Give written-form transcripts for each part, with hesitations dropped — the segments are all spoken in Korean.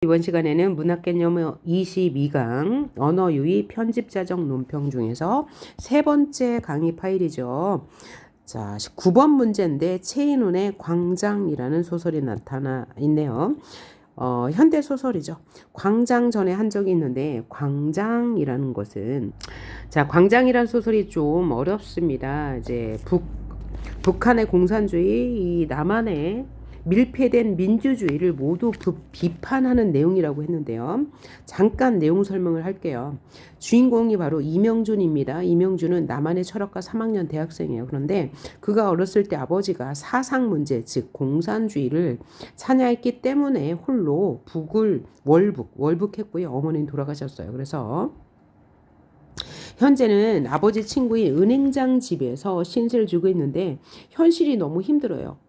이번 시간에는 문학개념 22강 언어유희 편집자적 논평 중에서 세 번째 강의 파일이죠. 자, 9번 문제인데 최인훈의 광장이라는 소설이 나타나 있네요. 현대 소설이죠. 광장 전에 한 적이 있는데 광장이라는 것은 광장이라는 소설이 좀 어렵습니다. 이제 북한의 공산주의, 이 남한의 밀폐된 민주주의를 모두 비판하는 내용이라고 했는데요. 잠깐 내용 설명을 할게요. 주인공이 바로 이명준입니다. 이명준은 남한의 철학과 3학년 대학생이에요. 그런데 그가 어렸을 때 아버지가 사상 문제, 즉 공산주의를 찬양했기 때문에 홀로 북을 월북했고요. 어머니는 돌아가셨어요. 그래서 현재는 아버지 친구인 은행장 집에서 신세를 지고 있는데 현실이 너무 힘들어요.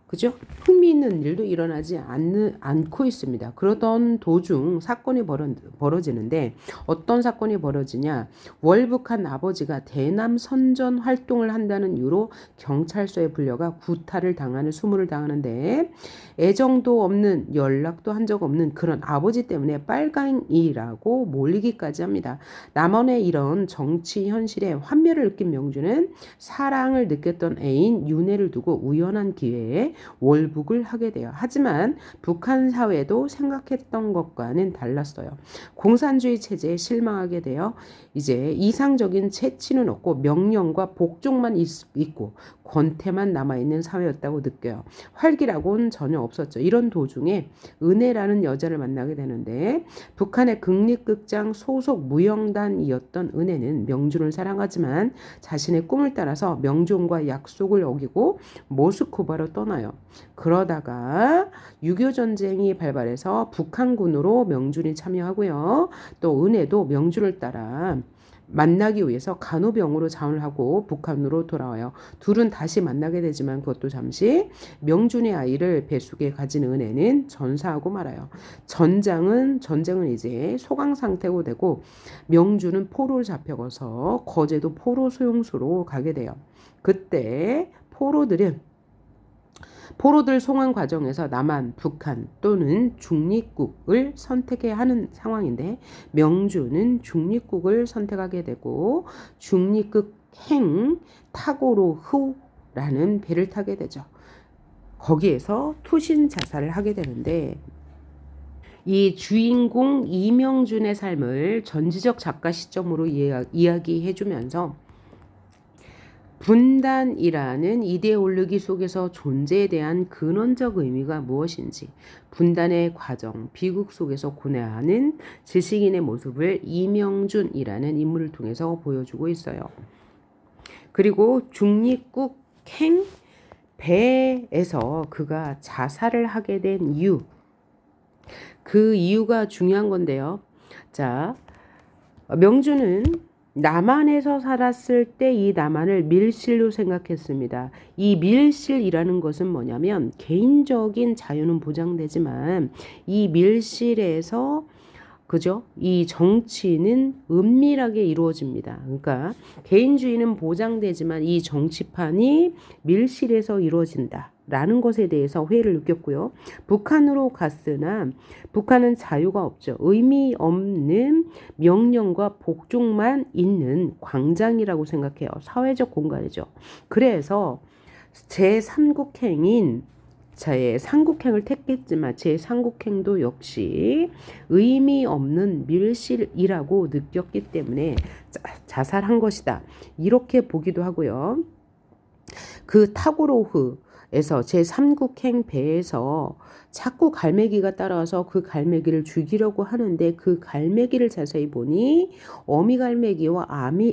그죠? 흥미있는 일도 일어나지 않고 있습니다. 그러던 도중 사건이 벌어지는데 어떤 사건이 벌어지냐? 월북한 아버지가 대남 선전 활동을 한다는 이유로 경찰서에 불려가 구타를 당하는 수모를 당하는데 애정도 없는 연락도 한 적 없는 그런 아버지 때문에 빨강이라고 몰리기까지 합니다. 남한의 이런 정치 현실에 환멸을 느낀 명주는 사랑을 느꼈던 애인 윤혜를 두고 우연한 기회에 월북을 하게 돼요. 하지만 북한 사회도 생각했던 것과는 달랐어요. 공산주의 체제에 실망하게 되어 이제 이상적인 채취는 없고 명령과 복종만 있고 권태만 남아있는 사회였다고 느껴요. 활기라고는 전혀 없었죠. 이런 도중에 은혜라는 여자를 만나게 되는데 북한의 국립극장 소속 무용단이었던 은혜는 명준을 사랑하지만 자신의 꿈을 따라서 명준과 약속을 어기고 모스크바로 떠나요. 그러다가 6.25 전쟁이 발발해서 북한군으로 명준이 참여하고요. 또 은혜도 명준을 따라 만나기 위해서 간호병으로 자원을 하고 북한으로 돌아와요. 둘은 다시 만나게 되지만 그것도 잠시. 명준의 아이를 뱃속에 가진 은혜는 전사하고 말아요. 전쟁은 이제 소강 상태고 되고 명준은 포로를 잡혀가서 거제도 포로 수용소로 가게 돼요. 그때 포로들 송환 과정에서 남한, 북한 또는 중립국을 선택해야 하는 상황인데 명주는 중립국을 선택하게 되고 중립국 행 타고로후라는 배를 타게 되죠. 거기에서 투신 자살을 하게 되는데 이 주인공 이명준의 삶을 전지적 작가 시점으로 이야기해주면서 분단이라는 이데올로기 속에서 존재에 대한 근원적 의미가 무엇인지, 분단의 과정, 비극 속에서 고뇌하는 지식인의 모습을 이명준이라는 인물을 통해서 보여주고 있어요. 그리고 중립국 행 배에서 그가 자살을 하게 된 이유, 그 이유가 중요한 건데요. 자, 명준은 남한에서 살았을 때 이 남한을 밀실로 생각했습니다. 이 밀실이라는 것은 뭐냐면 개인적인 자유는 보장되지만 이 밀실에서 그죠? 이 정치는 은밀하게 이루어집니다. 그러니까 개인주의는 보장되지만 이 정치판이 밀실에서 이루어진다. 라는 것에 대해서 회의를 느꼈고요. 북한으로 갔으나 북한은 자유가 없죠. 의미 없는 명령과 복종만 있는 광장이라고 생각해요. 사회적 공간이죠. 그래서 제3국행인 제3국행을 택했지만 제3국행도 역시 의미 없는 밀실이라고 느꼈기 때문에 자살한 것이다. 이렇게 보기도 하고요. 그 타고로흐에서 제3국행 배에서 자꾸 갈매기가 따라와서 그 갈매기를 죽이려고 하는데 그 갈매기를 자세히 보니 어미 갈매기와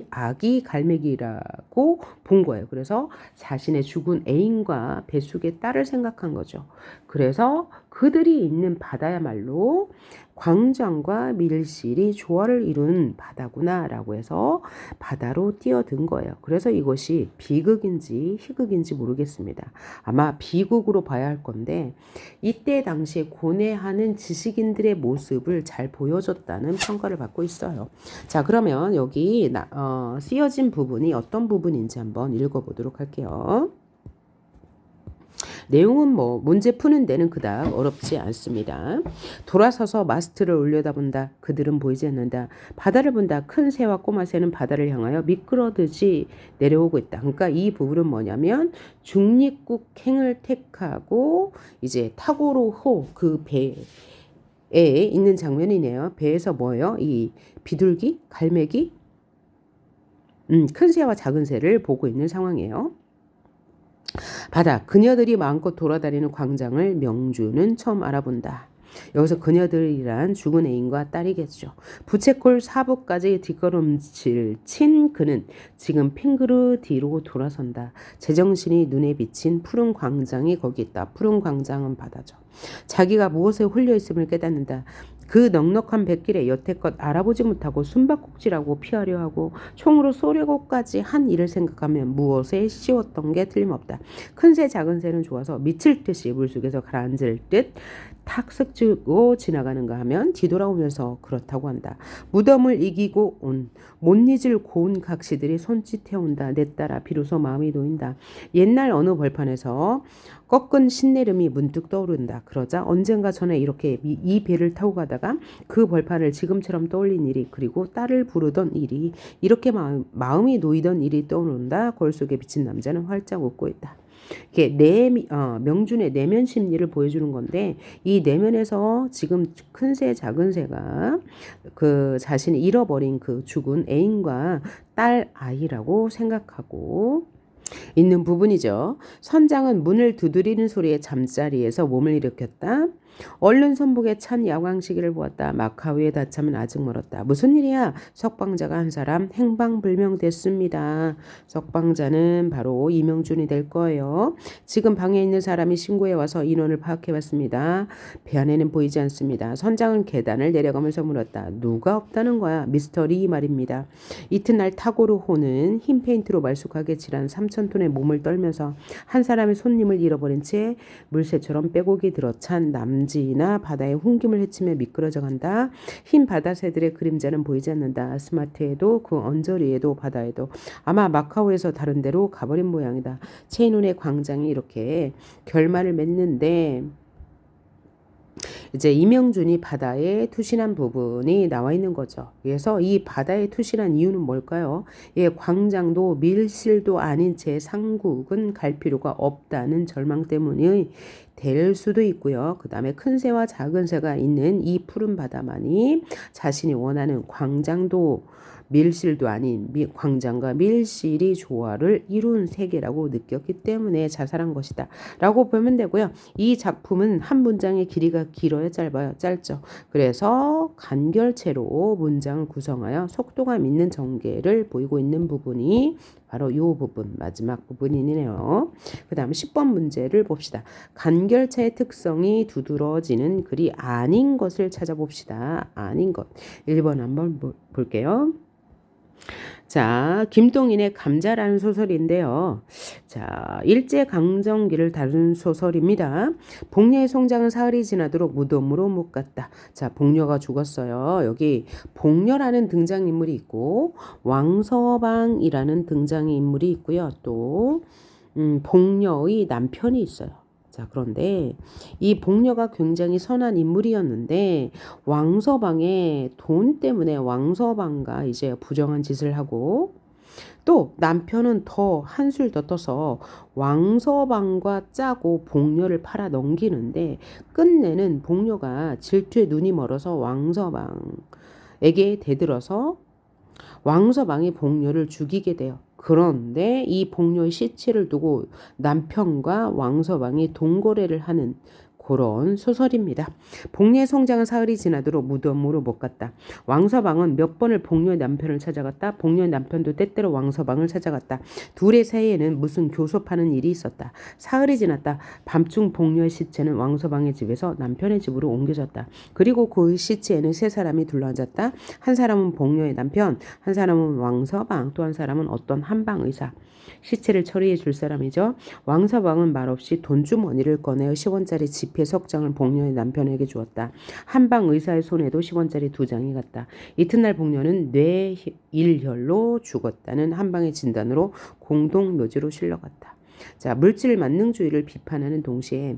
아기 갈매기라고 본 거예요. 그래서 자신의 죽은 애인과 뱃속의 딸을 생각한 거죠. 그래서 그들이 있는 바다야말로 광장과 밀실이 조화를 이룬 바다구나 라고 해서 바다로 뛰어든 거예요. 그래서 이것이 비극인지 희극인지 모르겠습니다. 아마 비극으로 봐야 할 건데 이때 당시에 고뇌하는 지식인들의 모습을 잘 보여줬다는 평가를 받고 있어요. 자, 그러면 여기 쓰여진 부분이 어떤 부분인지 한번 읽어보도록 할게요. 내용은 뭐 문제 푸는 데는 그닥 어렵지 않습니다. 돌아서서 마스트를 올려다본다. 그들은 보이지 않는다. 바다를 본다. 큰 새와 꼬마 새는 바다를 향하여 미끄러듯이 내려오고 있다. 그러니까 이 부분은 뭐냐면 중립국행을 택하고 이제 타고로호 그 배에 있는 장면이네요. 배에서 뭐예요? 이 비둘기, 갈매기, 큰 새와 작은 새를 보고 있는 상황이에요. 바다, 그녀들이 마음껏 돌아다니는 광장을 명주는 처음 알아본다. 여기서 그녀들이란 죽은 애인과 딸이겠죠. 부채꼴 사부까지 뒷걸음질 친 그는 지금 핑그르 뒤로 돌아선다. 제정신이 눈에 비친 푸른 광장이 거기 있다. 푸른 광장은 바다죠. 자기가 무엇에 홀려 있음을 깨닫는다. 그 넉넉한 뱃길에 여태껏 알아보지 못하고 숨바꼭질하고 피하려 하고 총으로 쏘려고까지 한 일을 생각하면 무엇에 씌웠던 게 틀림없다. 큰 새 작은 새는 좋아서 미칠 듯이 물속에서 가라앉을 듯 탁석 쥐고 지나가는가 하면 뒤돌아오면서 그렇다고 한다. 무덤을 이기고 온 못 잊을 고운 각시들이 손짓해온다. 내 딸아 비로소 마음이 놓인다. 옛날 어느 벌판에서 꺾은 신내름이 문득 떠오른다. 그러자 언젠가 전에 이렇게 이 배를 타고 가다가 그 벌판을 지금처럼 떠올린 일이 그리고 딸을 부르던 일이 이렇게 마음이 놓이던 일이 떠오른다. 거울 속에 비친 남자는 활짝 웃고 있다. 이게 명준의 내면 심리를 보여주는 건데 이 내면에서 지금 큰 새 작은 새가 그 자신이 잃어버린 그 죽은 애인과 딸 아이라고 생각하고 있는 부분이죠. 선장은 문을 두드리는 소리에 잠자리에서 몸을 일으켰다. 얼른 선복에 찬 야광시계를 보았다. 마카오의 다참은 아직 멀었다. 무슨 일이야? 석방자가 한 사람 행방불명됐습니다. 석방자는 바로 이명준이 될 거예요. 지금 방에 있는 사람이 신고해 와서 인원을 파악해봤습니다. 배 안에는 보이지 않습니다. 선장은 계단을 내려가면서 물었다. 누가 없다는 거야? 미스터 리 말입니다. 이튿날 타고르호는 흰 페인트로 말쑥하게 칠한 3,000톤의 몸을 떨면서 한 사람의 손님을 잃어버린 채 물새처럼 빼곡이 들어찬 남지나 바다에 훈김을 헤치며 미끄러져 간다. 흰 바다새들의 그림자는 보이지 않는다. 스마트에도 그 언저리에도 바다에도 아마 마카오에서 다른 데로 가버린 모양이다. 체인온의 광장이 이렇게 결말을 맺는데 이제 이명준이 바다에 투신한 부분이 나와 있는 거죠. 그래서 이 바다에 투신한 이유는 뭘까요? 예, 광장도 밀실도 아닌 제 상국은 갈 필요가 없다는 절망 때문이 될 수도 있고요. 그 다음에 큰 새와 작은 새가 있는 이 푸른 바다만이 자신이 원하는 광장도 밀실도 아닌 광장과 밀실이 조화를 이룬 세계라고 느꼈기 때문에 자살한 것이다 라고 보면 되고요. 이 작품은 한 문장의 길이가 길어요 짧아요? 짧죠. 그래서 간결체로 문장을 구성하여 속도감 있는 전개를 보이고 있는 부분이 바로 이 부분, 마지막 부분이네요. 그 다음 10번 문제를 봅시다. 간결체의 특성이 두드러지는 글이 아닌 것을 찾아봅시다. 아닌 것. 1번 한번 볼게요. 자, 김동인의 감자라는 소설인데요. 자, 일제강점기를 다룬 소설입니다. 복녀의 송장은 사흘이 지나도록 무덤으로 못 갔다. 자, 복녀가 죽었어요. 여기 복녀라는 등장인물이 있고 왕서방이라는 등장인물이 있고요. 또 복녀의 남편이 있어요. 자, 그런데 이 복녀가 굉장히 선한 인물이었는데 왕서방의 돈 때문에 왕서방과 이제 부정한 짓을 하고 또 남편은 더 한술 더 떠서 왕서방과 짜고 복녀를 팔아 넘기는데 끝내는 복녀가 질투에 눈이 멀어서 왕서방에게 대들어서 왕서방이 복녀를 죽이게 돼요. 그런데 이 복녀의 시체를 두고 남편과 왕서방이 동거래를 하는 그런 소설입니다. 복녀의 송장은 사흘이 지나도록 무덤으로 못 갔다. 왕서방은 몇 번을 복녀의 남편을 찾아갔다. 복녀의 남편도 때때로 왕서방을 찾아갔다. 둘의 사이에는 무슨 교섭하는 일이 있었다. 사흘이 지났다. 밤중 복녀의 시체는 왕서방의 집에서 남편의 집으로 옮겨졌다. 그리고 그 시체에는 세 사람이 둘러앉았다. 한 사람은 복녀의 남편, 한 사람은 왕서방, 또 한 사람은 어떤 한방의사. 시체를 처리해 줄 사람이죠. 왕서방은 말없이 돈주머니를 꺼내어 10원짜리 지폐 석장을 복녀의 남편에게 주었다. 한방 의사의 손에도 10원짜리 2장이 갔다. 이튿날 복녀는 뇌일혈로 죽었다는 한방의 진단으로 공동묘지로 실려갔다. 자, 물질 만능주의를 비판하는 동시에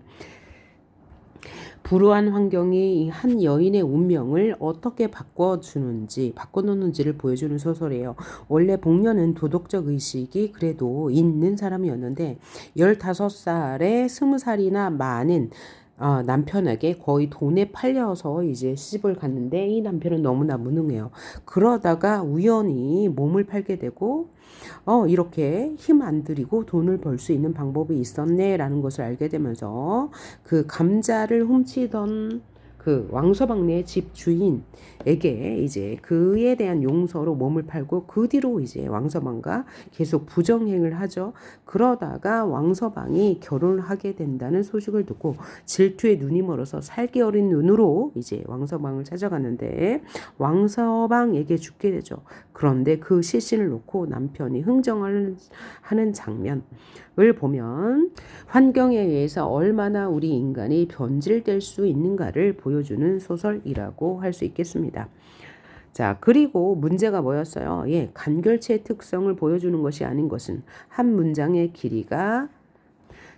불우한 환경이 한 여인의 운명을 어떻게 바꿔놓는지를 보여주는 소설이에요. 원래 복녀는 도덕적 의식이 그래도 있는 사람이었는데 15살에 20살이나 많은 남편에게 거의 돈에 팔려서 이제 시집을 갔는데 이 남편은 너무나 무능해요. 그러다가 우연히 몸을 팔게 되고 이렇게 힘 안 들이고 돈을 벌 수 있는 방법이 있었네라는 것을 알게 되면서 그 감자를 훔치던 그 왕서방네 집 주인에게 이제 그에 대한 용서로 몸을 팔고 그 뒤로 이제 왕서방과 계속 부정행을 하죠. 그러다가 왕서방이 결혼을 하게 된다는 소식을 듣고 질투에 눈이 멀어서 살기 어린 눈으로 이제 왕서방을 찾아갔는데 왕서방에게 죽게 되죠. 그런데 그 시신을 놓고 남편이 흥정을 하는 장면을 보면 환경에 의해서 얼마나 우리 인간이 변질될 수 있는가를 보여주는 소설이라고 할 수 있겠습니다. 자, 그리고 문제가 뭐였어요? 간결체의 특성을 보여주는 것이 아닌 것은 한 문장의 길이가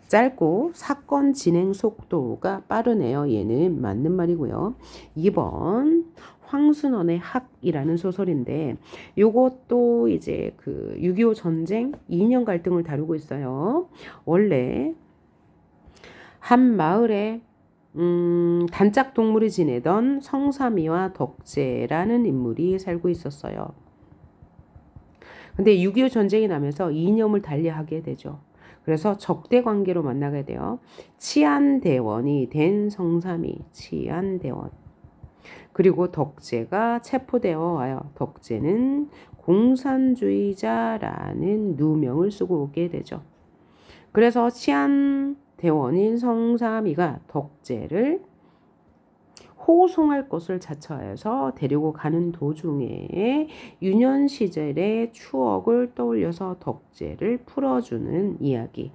짧고 사건 진행 속도가 빠르네요. 얘는 맞는 말이고요. 2번 황순원의 학이라는 소설인데 요것도 이제 그 6.25 전쟁 이념 갈등을 다루고 있어요. 원래 한 마을에 단짝 동물이 지내던 성삼이와 덕재라는 인물이 살고 있었어요. 근데 6.25 전쟁이 나면서 이념을 달리하게 되죠. 그래서 적대 관계로 만나게 돼요. 치안대원이 된 성삼이, 치안대원. 그리고 덕재가 체포되어 와요. 덕재는 공산주의자라는 누명을 쓰고 오게 되죠. 그래서 치안대원인 성삼이가 덕재를 호송할 것을 자처해서 데리고 가는 도중에 유년 시절의 추억을 떠올려서 덕재를 풀어주는 이야기.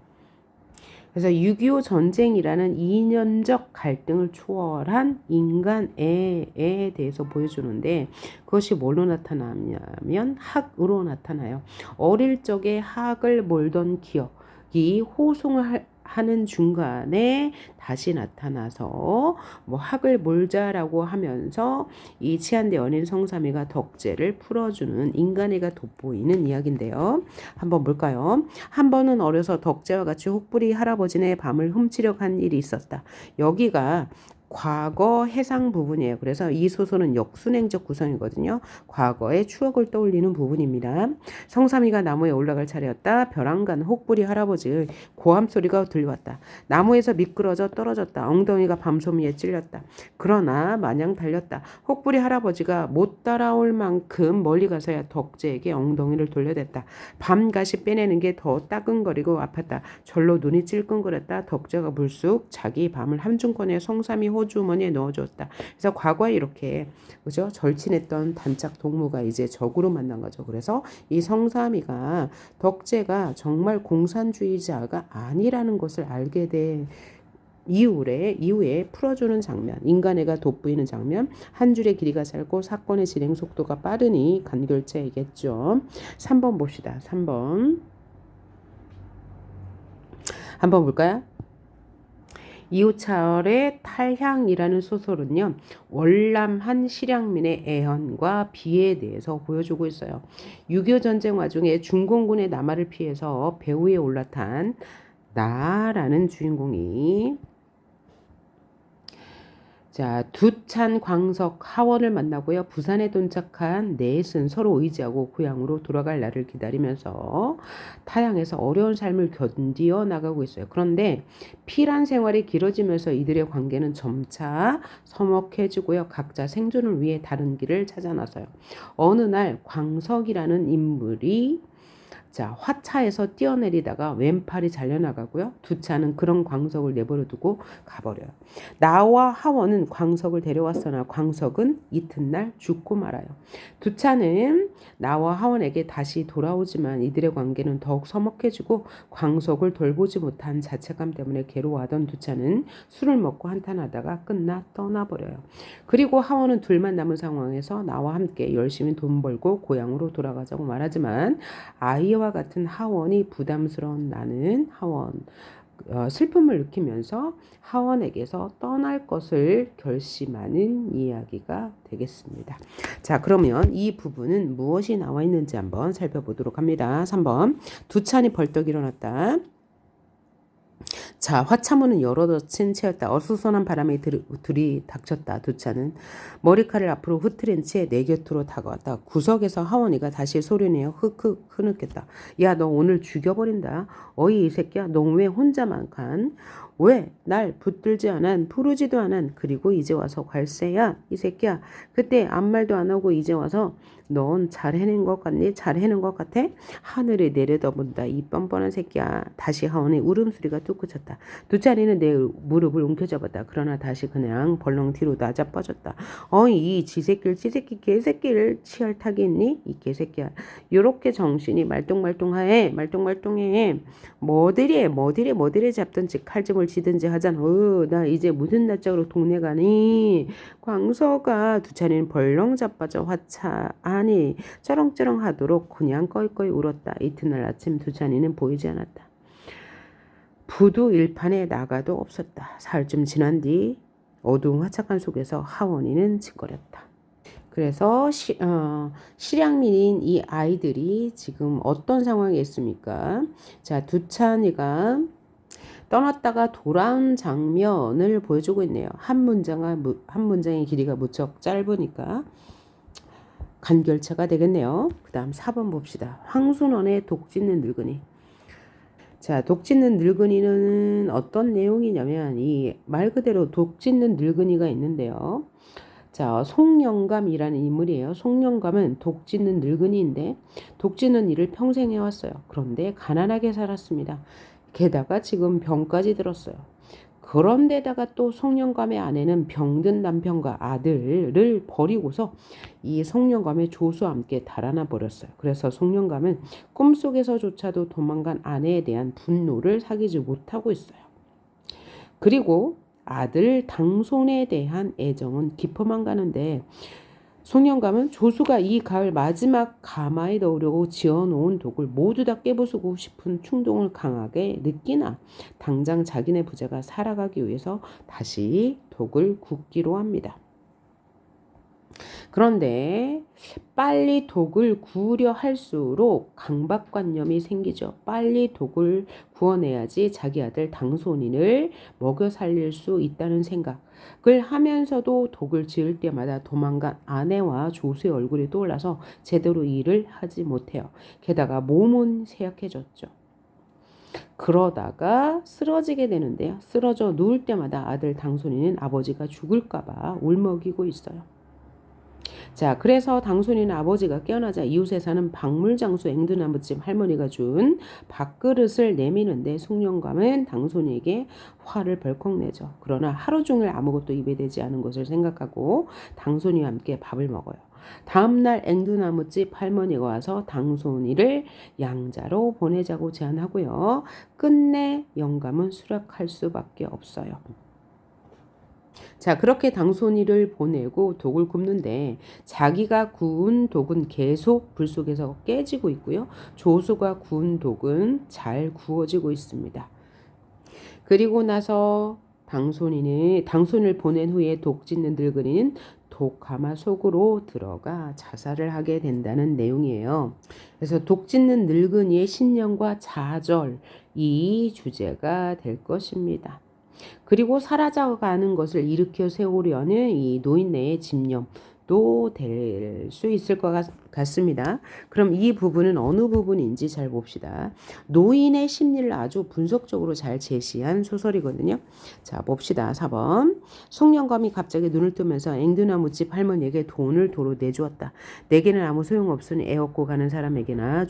그래서 6.25 전쟁이라는 이념적 갈등을 초월한 인간애에 대해서 보여주는데 그것이 뭘로 나타나냐면 학으로 나타나요. 어릴 적에 학을 몰던 기억이 호송을 하는 중간에 다시 나타나서 뭐 학을 몰자라고 하면서 이 치안대 연인 성삼이가 덕재를 풀어주는 인간애가 돋보이는 이야기인데요. 한번 볼까요? 한 번은 어려서 덕재와 같이 혹부리 할아버지네 밤을 훔치려고 한 일이 있었다. 여기가 과거 해상 부분이에요. 그래서 이 소설은 역순행적 구성이거든요. 과거의 추억을 떠올리는 부분입니다. 성삼이가 나무에 올라갈 차례였다. 벼랑간 혹부리 할아버지의 고함 소리가 들려왔다. 나무에서 미끄러져 떨어졌다. 엉덩이가 밤소미에 찔렸다. 그러나 마냥 달렸다. 혹부리 할아버지가 못 따라올 만큼 멀리 가서야 덕재에게 엉덩이를 돌려댔다. 밤가시 빼내는 게 더 따끔거리고 아팠다. 절로 눈이 찔끔거렸다. 덕재가 불쑥 자기 밤을 함중권에 성삼이 호주머니에 넣어줬다. 그래서 과거에 이렇게 그죠? 절친했던 단짝 동무가 이제 적으로 만난 거죠. 그래서 이 성삼이가 덕재가 정말 공산주의자가 아니라는 것을 알게 된 이후에 풀어주는 장면, 인간애가 돋보이는 장면, 한 줄의 길이가 짧고 사건의 진행 속도가 빠르니 간결체이겠죠. 3번 봅시다. 3번. 한번 볼까요? 이호철의 탈향이라는 소설은요. 월남한 실향민의 애헌과 비에 대해서 보여주고 있어요. 6.25 전쟁 와중에 중공군의 남하를 피해서 배 위에 올라탄 나라는 주인공이 자, 두찬 광석 하원을 만나고요. 부산에 도착한 넷은 서로 의지하고 고향으로 돌아갈 날을 기다리면서 타향에서 어려운 삶을 견디어 나가고 있어요. 그런데 피란 생활이 길어지면서 이들의 관계는 점차 서먹해지고요. 각자 생존을 위해 다른 길을 찾아 나서요. 어느 날 광석이라는 인물이 자, 화차에서 뛰어내리다가 왼팔이 잘려나가고요. 두차는 그런 광석을 내버려 두고 가버려요. 나와 하원은 광석을 데려왔으나 광석은 이튿날 죽고 말아요. 두차는 나와 하원에게 다시 돌아오지만 이들의 관계는 더욱 서먹해지고 광석을 돌보지 못한 자책감 때문에 괴로워하던 두차는 술을 먹고 한탄하다가 끝나 떠나버려요. 그리고 하원은 둘만 남은 상황에서 나와 함께 열심히 돈 벌고 고향으로 돌아가자고 말하지만 아이 그때와 같은 하원이 부담스러운 나는 하원. 슬픔을 느끼면서 하원에게서 떠날 것을 결심하는 이야기가 되겠습니다. 자, 그러면 이 부분은 무엇이 나와 있는지 한번 살펴보도록 합니다. 3번. 두찬이 벌떡 일어났다. 자, 화차문은 열어젖힌 채였다. 어수선한 바람이 들이닥쳤다. 두차는 머리칼을 앞으로 흐트린 채 내 곁으로 다가왔다. 구석에서 하원이가 다시 소리내어 흑흑 흐느꼈다. 야, 너 오늘 죽여버린다. 어이 이 새끼야, 너 왜 혼자만 간? 왜? 날 붙들지 않은, 부르지도 않은, 그리고 이제 와서 괄세야 이 새끼야. 그때 아무 말도 안 하고 이제 와서 넌 잘 해낸 것 같니? 잘 해낸 것 같아? 하늘에 내려다본다. 이 뻔뻔한 새끼야. 다시 하원의 울음소리가 뚝 그쳤다. 두짜리는 내 무릎을 움켜잡았다. 그러나 다시 그냥 벌렁 뒤로 나자빠졌다. 이 지새끼를 개새끼를 치할 탁이 있니? 이 개새끼야. 요렇게 정신이 말똥말똥해. 뭐들이 잡든지 칼집을 지든지 하잖아. 나 이제 무슨 낯짝으로 동네 가니? 광서가 두차리는 벌렁 자빠져 화차 아니 쩌렁쩌렁 하도록 그냥 꺼이꺼이 울었다. 이튿날 아침 두찬이는 보이지 않았다. 부두 일판에 나가도 없었다. 사흘쯤 지난 뒤 어두운 화차관 속에서 하원이는 짓거렸다. 그래서 실향민인 이 아이들이 지금 어떤 상황에 있습니까? 자, 두찬이가 떠났다가 돌아온 장면을 보여주고 있네요. 한 문장의 길이가 무척 짧으니까 간결체가 되겠네요. 그 다음 4번 봅시다. 황순원의 독짓는 늙은이. 자, 독짓는 늙은이는 어떤 내용이냐면 이 말 그대로 독짓는 늙은이가 있는데요. 자, 송영감이라는 인물이에요. 송영감은 독짓는 늙은이인데 독짓는 일을 평생 해왔어요. 그런데 가난하게 살았습니다. 게다가 지금 병까지 들었어요. 그런데다가 또 송영감의 아내는 병든 남편과 아들을 버리고서 이 송영감의 조수와 함께 달아나 버렸어요. 그래서 송영감은 꿈속에서조차도 도망간 아내에 대한 분노를 사귀지 못하고 있어요. 그리고 아들 당손에 대한 애정은 깊어만 가는데 송영감은 조수가 이 가을 마지막 가마에 넣으려고 지어놓은 독을 모두 다 깨부수고 싶은 충동을 강하게 느끼나 당장 자기네 부자가 살아가기 위해서 다시 독을 굽기로 합니다. 그런데 빨리 독을 구우려 할수록 강박관념이 생기죠. 빨리 독을 구워내야지 자기 아들 당손인을 먹여 살릴 수 있다는 생각을 하면서도 독을 지을 때마다 도망간 아내와 조수의 얼굴이 떠올라서 제대로 일을 하지 못해요. 게다가 몸은 쇠약해졌죠. 그러다가 쓰러지게 되는데요. 쓰러져 누울 때마다 아들 당손이는 아버지가 죽을까봐 울먹이고 있어요. 자, 그래서 당손이는 아버지가 깨어나자 이웃에 사는 박물장수 앵두나무집 할머니가 준 밥그릇을 내미는데 송영감은 당손이에게 화를 벌컥 내죠. 그러나 하루 종일 아무것도 입에 대지 않은 것을 생각하고 당손이와 함께 밥을 먹어요. 다음날 앵두나무집 할머니가 와서 당손이를 양자로 보내자고 제안하고요. 끝내 영감은 수락할 수밖에 없어요. 자, 그렇게 당손이를 보내고 독을 굽는데 자기가 구운 독은 계속 불 속에서 깨지고 있고요. 조수가 구운 독은 잘 구워지고 있습니다. 그리고 나서 당손을 보낸 후에 독짓는 늙은이는 독가마 속으로 들어가 자살을 하게 된다는 내용이에요. 그래서 독짓는 늙은이의 신념과 좌절, 이 주제가 될 것입니다. 그리고 사라져가는 것을 일으켜 세우려는 이 노인네의 집념도 될 수 있을 것 같습니다. 그럼 이 부분은 어느 부분인지 잘 봅시다. 노인의 심리를 아주 분석적으로 잘 제시한 소설이거든요. 자, 봅시다. 4번. 송영감이 갑자기 눈을 뜨면서 앵두나무집 할머니에게 돈을 도로 내주었다. 내게는 아무 소용없으니 애 얻고 가는 사람에게나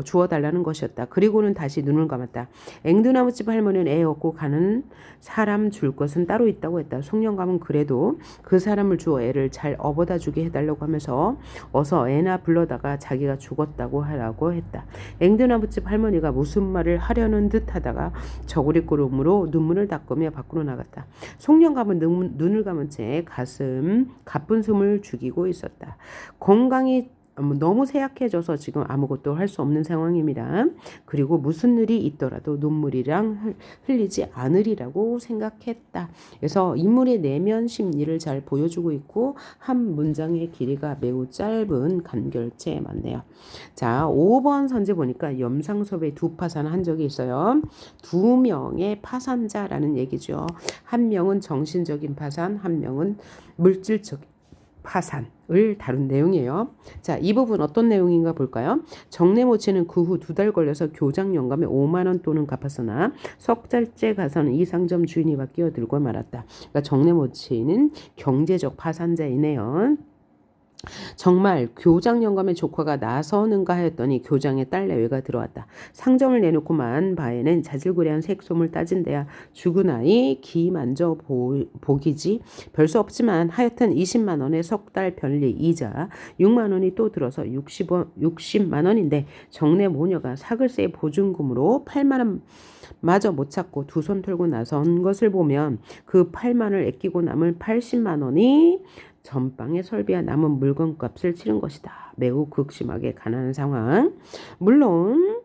주어달라는 것이었다. 그리고는 다시 눈을 감았다. 앵두나무집 할머니는 애 얻고 가는 사람 줄 것은 따로 있다고 했다. 송영감은 그래도 그 사람을 주어 애를 잘 업어다 주게 해달라고 하면서 어서 애나 불러다가 자기가 죽었다고 하라고 했다. 앵두나무집 할머니가 무슨 말을 하려는 듯 하다가 저고리꼬름으로 눈물을 닦으며 밖으로 나갔다. 송영감은 눈을 감은 채 가쁜 숨을 죽이고 있었다. 건강이 너무 쇠약해져서 지금 아무것도 할 수 없는 상황입니다. 그리고 무슨 일이 있더라도 눈물이랑 흘리지 않으리라고 생각했다. 그래서 인물의 내면 심리를 잘 보여주고 있고 한 문장의 길이가 매우 짧은 간결체에 맞네요. 자, 5번 선지 보니까 염상섭의 두 파산을 한 적이 있어요. 두 명의 파산자라는 얘기죠. 한 명은 정신적인 파산, 한 명은 물질적인 파산을 다룬 내용이에요. 자, 이 부분 어떤 내용인가 볼까요? 정내모치는 그 후 2달 걸려서 교장 영감에 5만 원 돈은 갚았으나 석 달째 가서는 이 상점 주인이 바뀌어들고 말았다. 그러니까 정내모치는 경제적 파산자이네요. 정말 교장 영감의 조카가 나서는가 했더니 교장의 딸 내외가 들어왔다. 상점을 내놓고만 바에는 자질구레한 색솜을 따진 데야 죽은 아이 기 만져 보기지 별 수 없지만 하여튼 20만 원의 석 달 변리 이자 6만 원이 또 들어서 60만 원인데 정내 모녀가 사글세의 보증금으로 8만 원 마저 못 찾고 두 손 털고 나선 것을 보면 그 8만을 아끼고 남을 80만 원이 전방의 설비와 남은 물건값을 치른 것이다. 매우 극심하게 가난한 상황. 물론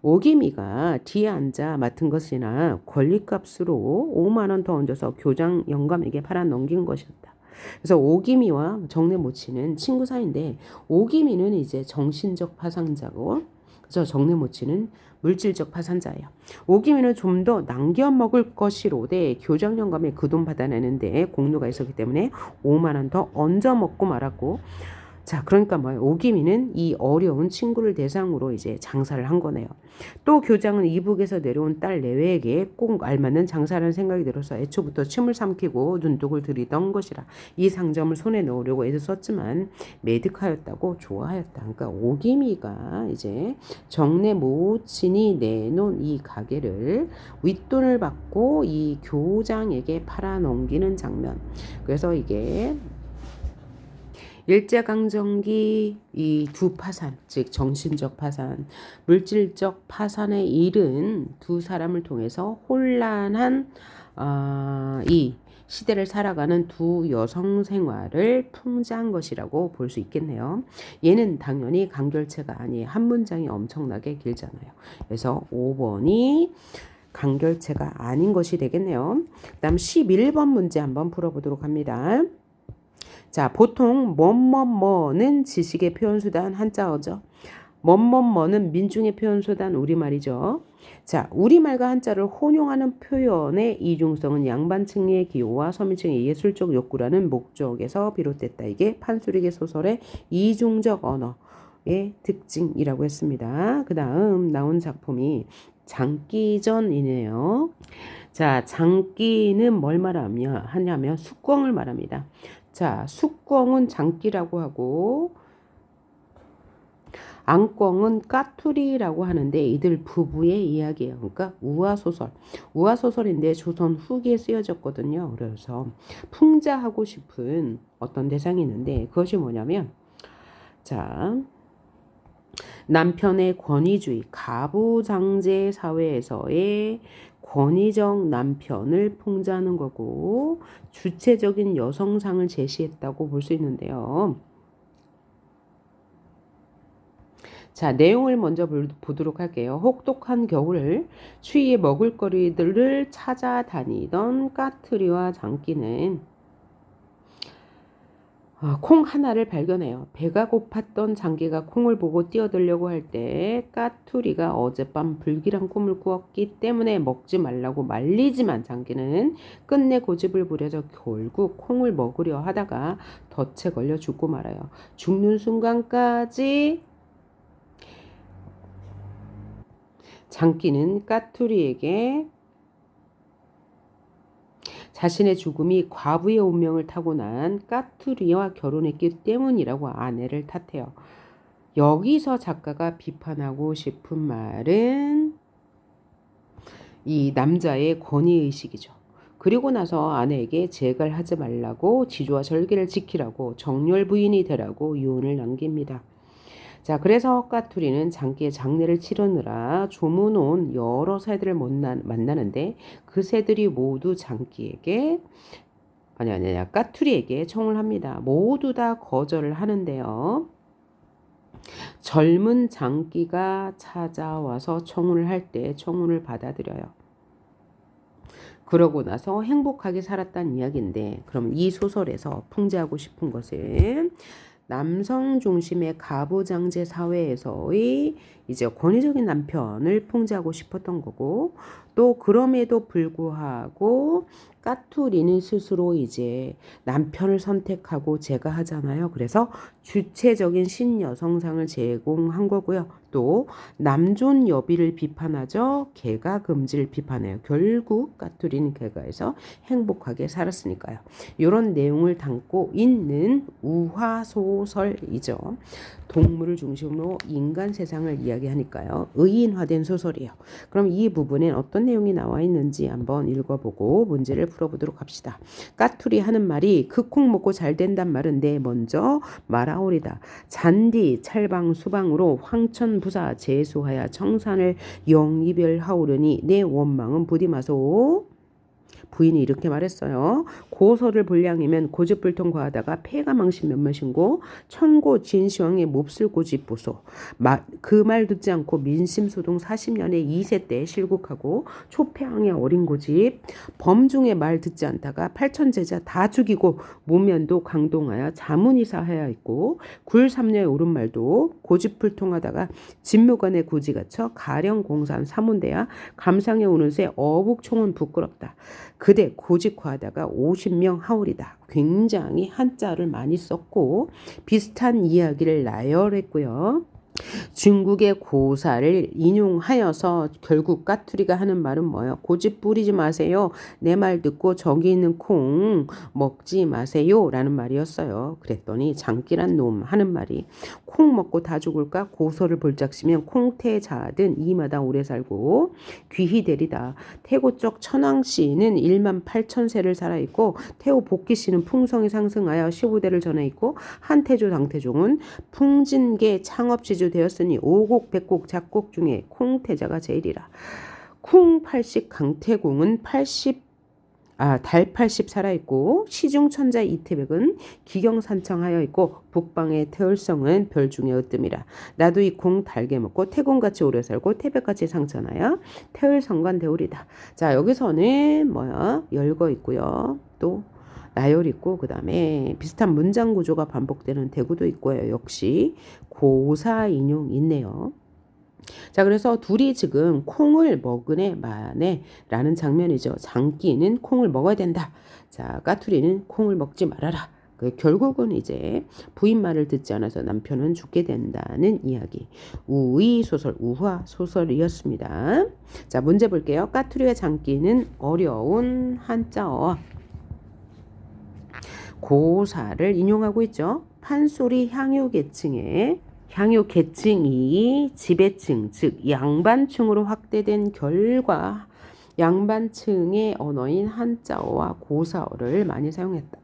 오기미가 뒤에 앉아 맡은 것이나 권리값으로 5만 원 더 얹어서 교장 영감에게 팔아 넘긴 것이었다. 그래서 오기미와 정내모치는 친구 사이인데 오기미는 이제 정신적 파산자고 그래서 정내모치는 물질적 파산자예요. 오기미는 좀 더 남겨 먹을 것이로되 교장 영감에 그 돈 받아내는데 공로가 있었기 때문에 5만 원 더 얹어 먹고 말았고 자, 그러니까 뭐예요? 오기미는 이 어려운 친구를 대상으로 이제 장사를 한 거네요. 또 교장은 이북에서 내려온 딸 내외에게 꼭 알맞는 장사라는 생각이 들어서 애초부터 침을 삼키고 눈독을 들이던 것이라 이 상점을 손에 넣으려고 애를 썼지만 매득하였다고 좋아하였다. 그러니까 오기미가 이제 정내 모친이 내놓은 이 가게를 윗돈을 받고 이 교장에게 팔아넘기는 장면. 그래서 이게 일제강점기 이 두 파산, 즉 정신적 파산, 물질적 파산에 이른 두 사람을 통해서 혼란한 이 시대를 살아가는 두 여성 생활을 풍자한 것이라고 볼 수 있겠네요. 얘는 당연히 간결체가 아니에요. 한 문장이 엄청나게 길잖아요. 그래서 5번이 간결체가 아닌 것이 되겠네요. 그다음 11번 문제 한번 풀어보도록 합니다. 자, 보통 뭐뭐뭐는 지식의 표현수단 한자어죠. 뭐뭐뭐는 민중의 표현수단 우리말이죠. 자, 우리말과 한자를 혼용하는 표현의 이중성은 양반층의 기호와 서민층의 예술적 욕구라는 목적에서 비롯됐다. 이게 판소리계 소설의 이중적 언어의 특징이라고 했습니다. 그 다음 나온 작품이 장기전이네요. 자, 장기는 뭘 하냐면 숙광을 말합니다. 자, 숙광은 장기라고 하고 안광은 까투리라고 하는데 이들 부부의 이야기예요. 그러니까 우화소설. 우화소설인데 조선 후기에 쓰여졌거든요. 그래서 풍자하고 싶은 어떤 대상이 있는데 그것이 뭐냐면 자, 남편의 권위주의, 가부장제 사회에서의 권위적 남편을 풍자하는 거고 주체적인 여성상을 제시했다고 볼 수 있는데요. 자, 내용을 먼저 보도록 할게요. 혹독한 겨울 추위에 먹을거리들을 찾아다니던 까투리와 장기는 콩 하나를 발견해요. 배가 고팠던 장기가 콩을 보고 뛰어들려고 할 때 까투리가 어젯밤 불길한 꿈을 꾸었기 때문에 먹지 말라고 말리지만 장기는 끝내 고집을 부려서 결국 콩을 먹으려 하다가 덫에 걸려 죽고 말아요. 죽는 순간까지 장기는 까투리에게 자신의 죽음이 과부의 운명을 타고난 까투리와 결혼했기 때문이라고 아내를 탓해요. 여기서 작가가 비판하고 싶은 말은 이 남자의 권위의식이죠. 그리고 나서 아내에게 재갈 하지 말라고 지조와 절개를 지키라고 정렬 부인이 되라고 유언을 남깁니다. 자, 그래서 까투리는 장기의 장례를 치르느라 조문온 여러 새들을 만나는데 그 새들이 모두 장기에게 까투리에게 청을 합니다. 모두 다 거절을 하는데요. 젊은 장기가 찾아와서 청혼을 할 때 청혼을 받아들여요. 그러고 나서 행복하게 살았다는 이야기인데, 그럼 이 소설에서 풍자하고 싶은 것은 남성 중심의 가부장제 사회에서의 이제 권위적인 남편을 풍자하고 싶었던 거고, 또 그럼에도 불구하고 까투리는 스스로 이제 남편을 선택하고 제거하잖아요. 그래서 주체적인 신여성상을 제공한 거고요. 또 남존 여비를 비판하죠. 개가 금지를 비판해요. 결국 까투리는 개가에서 행복하게 살았으니까요. 이런 내용을 담고 있는 우화소설이죠. 동물을 중심으로 인간 세상을 이야기하니까요. 의인화된 소설이에요. 그럼 이 부분에 어떤 내용이 나와 있는지 한번 읽어보고 문제를 풀어보도록 합시다. 까투리 하는 말이 그 콩 먹고 잘 된단 말은 내 먼저 말하오리다. 잔디 찰방 수방으로 황천부사 재수하여 청산을 영이별하오려니 내 원망은 부디마소. 부인이 이렇게 말했어요. 고서를 볼량이면 고집불통 과하다가 폐가망신 몇몇인고 청고 진시황의 몹쓸 고집 보소. 그 말 듣지 않고 민심소동 40년의 2세 때 실국하고 초패왕의 어린 고집 범중의 말 듣지 않다가 8천제자 다 죽이고 무면도 강동하여 자문이사하여 있고 굴삼녀의 옳은 말도 고집불통하다가 진무관의 고지 갖춰 가령공산 사문대야 감상에 오는 새 어북총은 부끄럽다. 그대 고집과하다가 50명 하울이다. 굉장히 한자를 많이 썼고 비슷한 이야기를 나열했고요. 중국의 고사를 인용하여서 결국 까투리가 하는 말은 뭐예요? 고집 부리지 마세요. 내 말 듣고 저기 있는 콩 먹지 마세요. 라는 말이었어요. 그랬더니 장기란 놈 하는 말이 콩 먹고 다 죽을까? 고서를 볼짝시면 콩태 자든 이마다 오래 살고 귀히 되리다. 태고 쪽 천왕씨는 1만 8천 세를 살아있고 태호 복기씨는 풍성이 상승하여 15대를 전해있고 한태조 당태종은 풍진계 창업지주 되었으니 오곡 백곡 작곡 중에 콩태자가 제일이라. 쿵 80 강태공은 달 80 살아있고 시중천자 이태백은 기경산청하여 있고 북방의 태을성은 별중에 으뜸이라. 나도 이 콩 달게 먹고 태공같이 오래 살고 태백같이 상천하여 태을성관 대우리다. 자, 여기서는 열거 있고요. 또 나열 있고 그 다음에 비슷한 문장 구조가 반복되는 대구도 있고요. 역시 고사 인용 있네요. 자, 그래서 둘이 지금 콩을 먹으네 마네 라는 장면이죠. 장기는 콩을 먹어야 된다. 자, 까투리는 콩을 먹지 말아라. 결국은 이제 부인 말을 듣지 않아서 남편은 죽게 된다는 이야기. 우의 소설, 우화 소설이었습니다. 자, 문제 볼게요. 까투리와 장기는 어려운 한자어 고사를 인용하고 있죠. 판소리 향유계층의 향유계층이 지배층, 즉 양반층으로 확대된 결과 양반층의 언어인 한자어와 고사어를 많이 사용했다.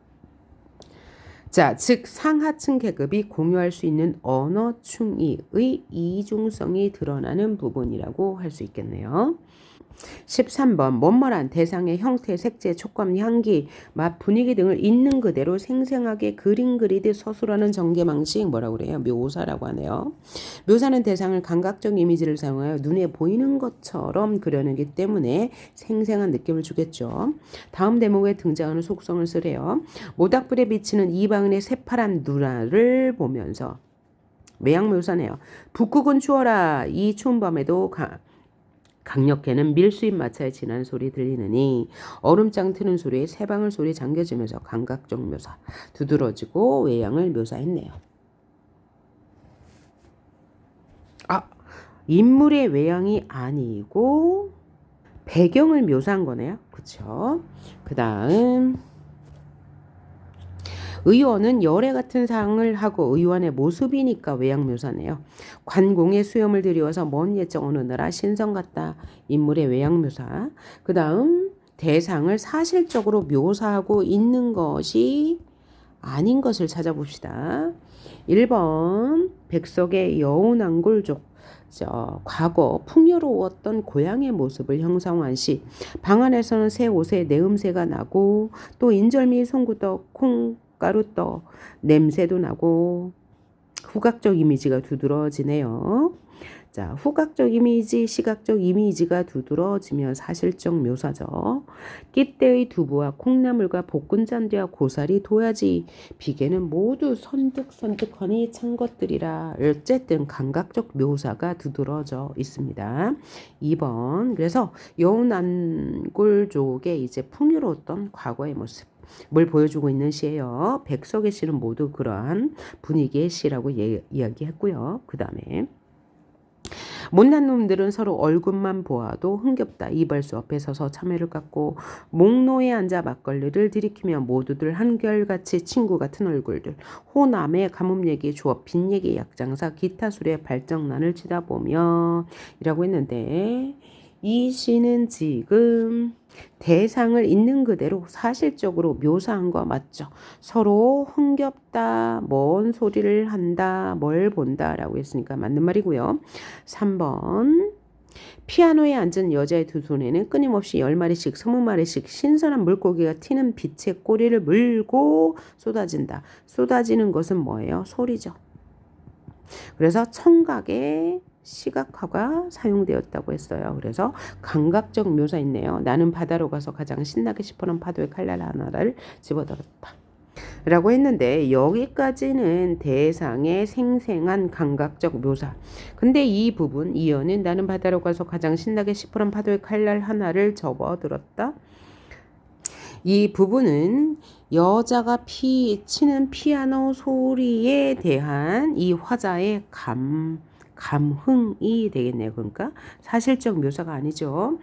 자, 즉 상하층 계급이 공유할 수 있는 언어충이의 이중성이 드러나는 부분이라고 할 수 있겠네요. 13번 뭐뭐란 대상의 형태, 색재, 촉감, 향기, 맛, 분위기 등을 있는 그대로 생생하게 그림 그리듯 서술하는 전개방식 뭐라고 그래요? 묘사라고 하네요. 묘사는 대상을 감각적 이미지를 사용하여 눈에 보이는 것처럼 그려내기 때문에 생생한 느낌을 주겠죠. 다음 대목에 등장하는 속성을 쓰래요. 모닥불에 비치는 이방인의 새파란 누나를 보면서 외양묘사네요. 북극은 추워라. 이 추운 밤에도 강력해는 밀수입 마차의 지난 소리 들리느니 얼음장 트는 소리에 새방울 소리 잠겨지면서 감각적 묘사 두드러지고 외양을 묘사했네요. 인물의 외양이 아니고 배경을 묘사한 거네요. 그렇죠? 그 다음 의원은 열애 같은 상을 하고 의원의 모습이니까 외양 묘사네요. 관공의 수염을 들이워서 먼 옛적 어느 나라 신성 같다. 인물의 외양 묘사. 그 다음 대상을 사실적으로 묘사하고 있는 것이 아닌 것을 찾아봅시다. 1번 백석의 여운왕골족. 과거 풍요로웠던 고향의 모습을 형상화한 시. 방 안에서는 새 옷에 내음새가 나고 또 인절미, 송구떡, 콩가루떡 냄새도 나고 후각적 이미지가 두드러지네요. 자, 후각적 이미지, 시각적 이미지가 두드러지면 사실적 묘사죠. 끼대의 두부와 콩나물과 볶은 잔디와 고사리, 도야지, 비계는 모두 선득선득하니 찬 것들이라. 어쨌든 감각적 묘사가 두드러져 있습니다. 2번. 그래서 여운안골족의 이제 풍요로웠던 과거의 모습. 뭘 보여주고 있는 시예요. 백석의 시는 모두 그러한 분위기의 시라고 이야기했고요. 그 다음에 못난 놈들은 서로 얼굴만 보아도 흥겹다. 이발소 앞에 서서 참외를 깎고 목노에 앉아 막걸리를 들이키며 모두들 한결같이 친구 같은 얼굴들. 호남의 가뭄 얘기, 주업, 빈 얘기, 약장사, 기타 술에 발정난을 치다 보면 이라고 했는데 이 시는 지금 대상을 있는 그대로 사실적으로 묘사한 거 맞죠? 서로 흥겹다, 뭔 소리를 한다, 뭘 본다 라고 했으니까 맞는 말이고요. 3번 피아노에 앉은 여자의 두 손에는 끊임없이 10마리씩 20마리씩 신선한 물고기가 튀는 빛의 꼬리를 물고 쏟아진다. 쏟아지는 것은 뭐예요? 소리죠. 그래서 청각의 시각화가 사용되었다고 했어요. 그래서 감각적 묘사 있네요. 나는 바다로 가서 가장 신나게 시퍼런 파도의 칼날 하나를 집어들었다. 라고 했는데 여기까지는 대상의 생생한 감각적 묘사. 근데 이 부분 이어는 나는 바다로 가서 가장 신나게 시퍼런 파도의 칼날 하나를 접어들었다. 이 부분은 여자가 치는 피아노 소리에 대한 이 화자의 감흥이 되겠네요. 그러니까 사실적 묘사가 아니죠.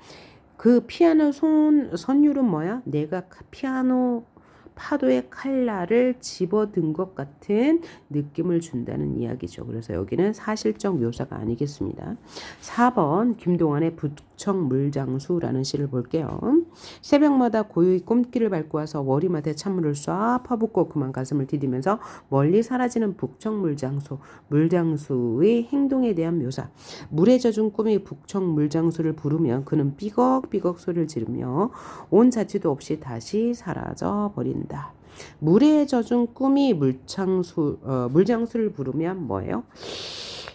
그 피아노 선율은 뭐야? 내가 피아노 파도의 칼날을 집어든 것 같은 느낌을 준다는 이야기죠. 그래서 여기는 사실적 묘사가 아니겠습니다. 4번 김동완의 북청물장수라는 시를 볼게요. 새벽마다 고요히 꿈길을 밟고 와서 머리맡에 찬물을 쏴 퍼붓고 그만 가슴을 디디면서 멀리 사라지는 북청물장수. 물장수의 행동에 대한 묘사. 물에 젖은 꿈이 북청물장수를 부르면 그는 삐걱삐걱 소리를 지르며 온 자취도 없이 다시 사라져 버린다. 물에 젖은 꿈이 물장수를 부르면 뭐예요?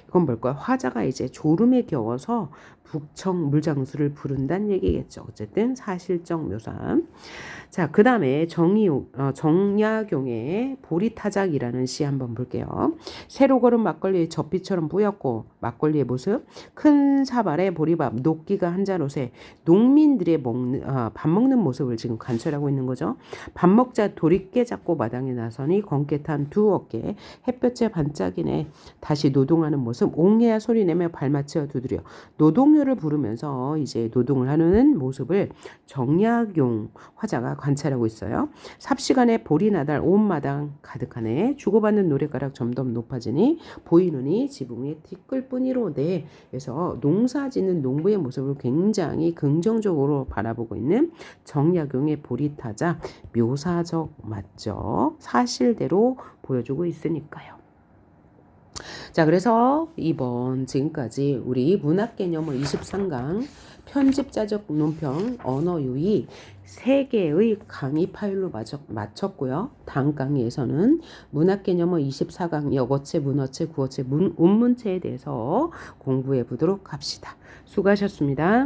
이건 뭘까요? 화자가 이제 졸음에 겨워서 북청 물장수를 부른다는 얘기겠죠. 어쨌든 사실적 묘사. 자, 그 다음에 정약용의 보리타작이라는 시 한번 볼게요. 새로 걸은 막걸리의 젖빛처럼 뿌옇고 막걸리의 모습, 큰 사발에 보리밥, 녹기가 한 잔옷에 농민들의 밥 먹는 모습을 지금 관찰하고 있는 거죠. 밥 먹자 도리깨 잡고 마당에 나서니 검게 탄 두 어깨, 햇볕에 반짝이네. 다시 노동하는 모습, 옹해야 소리내며 발맞춰 두드려 노동요를 부르면서 이제 노동을 하는 모습을 정약용 화자가 관찰하고 있어요. 삽시간에 볼이 나달 온 마당 가득하네. 주고받는 노랫가락 점점 높아지니 보이느니 지붕에 티끌뿐이로네. 그래서 농사 짓는 농부의 모습을 굉장히 긍정적으로 바라보고 있는 정약용의 보리타작. 묘사적 맞죠? 사실대로 보여주고 있으니까요. 자, 그래서 이번 지금까지 우리 문학개념을 23강 편집자적 논평 언어유희 3개의 강의 파일로 마쳤고요. 다음 강의에서는 문학개념을 24강 역어체, 문어체, 구어체, 운문체에 대해서 공부해 보도록 합시다. 수고하셨습니다.